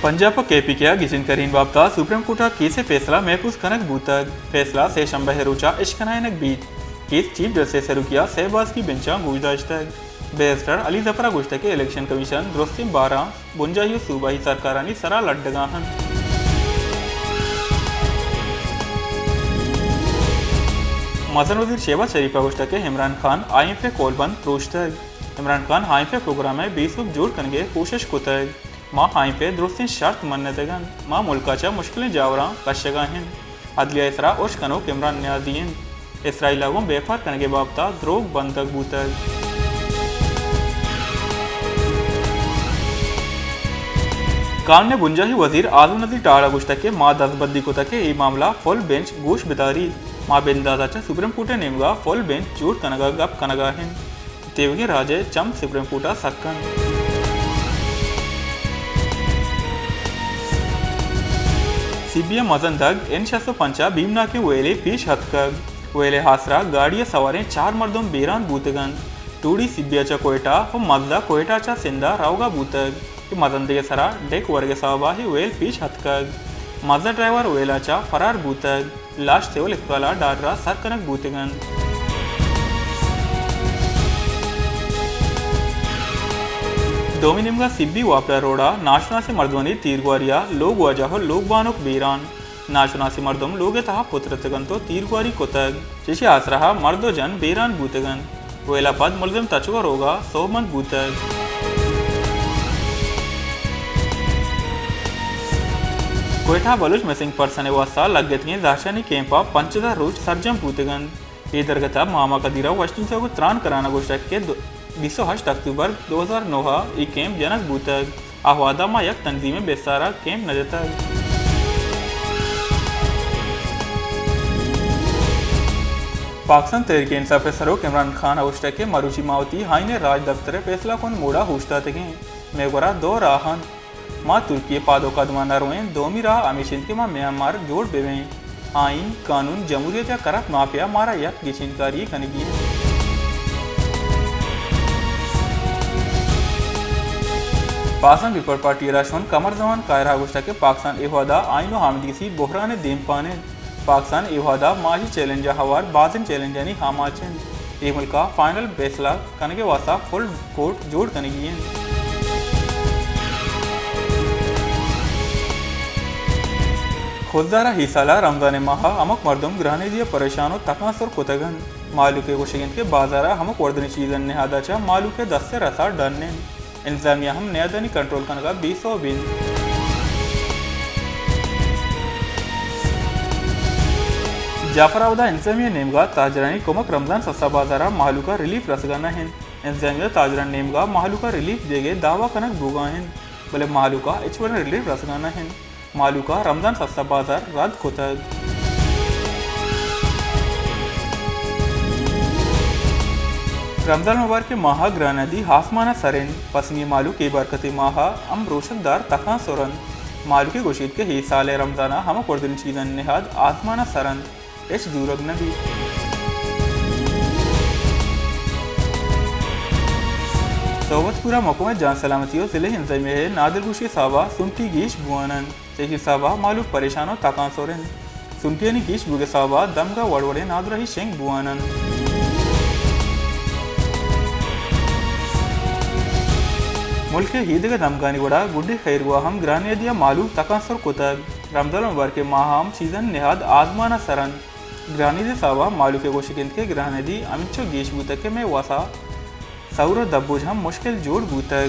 Punjab KP किया Gichin करीन बाबता supreme Carta case फैसला महफूज कनक बूतक फैसला से शंबह रोचा इश्कनायनक बीत केस चीफ जस्टिस से रुकिया सहबाज की बेंचा गुजदाज तक बैरिस्टर अली जफरा गुश्त के इलेक्शन कमीशन दुरुस्ती 12 बुंजाही सूबाही सरकारानी सरा लड्डगाहन मसन वजीर शहबाज शरीफा गुश्त के इमरान खान IMF कोलबंद प्रोश्तक इमरान खान IMF प्रोग्राम में 20 जोड़ करने कोशिश कुतक माँ IMF दुरुस्ती शर्त मन्नतगन माँ मुल्काच्या मुश्किलें जावरा कशगाहिन अदलिया इसरा उश कनोक इमरान न्यादीन इसराइलागों बेफार करने के बाबता द्रोग बंदक बूतक कान ने बुंजाही वजीर आजम नदी टाड़ा गुश्त के माँ 10 बद्दी को तक ये मामला फुल बेंच गोश बितारी माँ बेंदाजा सुप्रीम कोर्टे नेमगा फुल बेंच जोड़ कनगा गप कनगाहिन तेवगे राजे चम सुप्रीम कोर्टा सक्कन CBM मजन दग N605 भीमना के वेले पीश हतकग वेले हासरा गाड़िया सवारें 4 मर्दों बेरान बूतगन टूडी सिबियाचा कोयटा व मजदा कोयटाचा सिंदा रावगा बूतग कि मजन दे सरा डेक वर्गे सवाबाही वेल पीश हतकग मजदा ड्राइवर वेलाचा फरार बूतग लाश सेवल इस्ताला डाडरा सर कनक बूतगन डोमिनिमगा सिब्बी वापरा रोड़ा नाशना से मर्दवनी तीरगुआरिया लोग वजह लोग बानोक बीरान नाशना से मर्दम लोग तहा पुत्रतगन तो तीरगुआरी कोतग शिशी आसरहा मर्दो जन बीरान बूतगन वेला पद मुलजिम तचुआ रोगा सोमंत बूतग कोयटा बलूच मिसिंग पर्सन वासा लगतिये दाशानी कैंपा 5000 रोज सरजम बूतगन ये दरगता मामा कदीरा वस्टिन से को त्राण कराना गोशक के 28 अक्टूबर 2009 ई कैंप जनक बूतक आहवादा मा यक तंजीम बेसारा कैंप नजतक पाकिस्तान तहरीक इंसाफ सरोक इमरान खान अवश्य के मरूची मावती हाई ने राज दफ्तर फैसला कौन मोड़ा होशता तक मेगोरा 2 राहन माँ तुर्की पादो कदमाना रोएं दोमी राह अमीशिन के माँ म्यांमार जोड़ बेवें आइन कानून जमहूरियत या करत माफिया मारा यक गिशिनकारी कनगी पाकिस्तान पीपल पार्टी राशन कमर जमान कायरा गुश्ता के पाकिस्तान इवादा आइनो हामिदी बोहरान दीम पाने पाकिस्तान इवादा माही चैलेंज हवार बाजिन चैलेंज यानी हामाचन ये मुल्का फाइनल फैसला करने के वास्ता फुल कोर्ट जोड़ कनेगी खुददारा हिसाला रमजान माह अमुक मर्दम ग्रहणे दिया परेशानो तकासर कोतगन मालू के गोशगिन के बाजारा हमक वर्दनी चीजन नेहादाचा मालू के 10 से रसा डरने इंतजामिया हम नयादानी कंट्रोल करने का 20 बिन जाफरावदा इंतजामिया नेमगा ताजरानी कोमक रमजान सस्ता बाजारा मालू का रिलीफ रसगाना है इंतजामिया ताजरान नेमगा मालू का रिलीफ देगे दावा कनक भूगा है बोले मालू का इचवन रिलीफ रसगाना है मालू का रमजान सस्ता बाजार रद्द होता है रमजान मुबारक के माह ग्रानदी हासमाना सरेन पसनी मालू के बरकत माह अम रोशनदार तका सोरन मालू के गोशीद के ही साल रमजाना हम कुर्दन चीजन निहाद आसमाना सरन एच दूरग नबी सोबतपुरा मको में जान सलामतियों जिले हिंसा में है नादिलगुशी सावा सुनती गीश बुआनन से सावा मालू परेशानों तका सोरन सुनती गीश बुगे सावा दमगा वड़वड़े नादुरही शेंग बुआनन मुल्क के हीद का दमगानी वड़ा गुड्डी खैरवा हम ग्रानिया दिया मालू तकासर कोतक रमजान मुबारक के माहम सीजन निहाद आजमाना सरन ग्रानी दे सावा मालू के गोशिकिंद के ग्राने दी अमिचो गेश बूतक के में वासा सौर दब्बोज हम मुश्किल जोड़ बूतक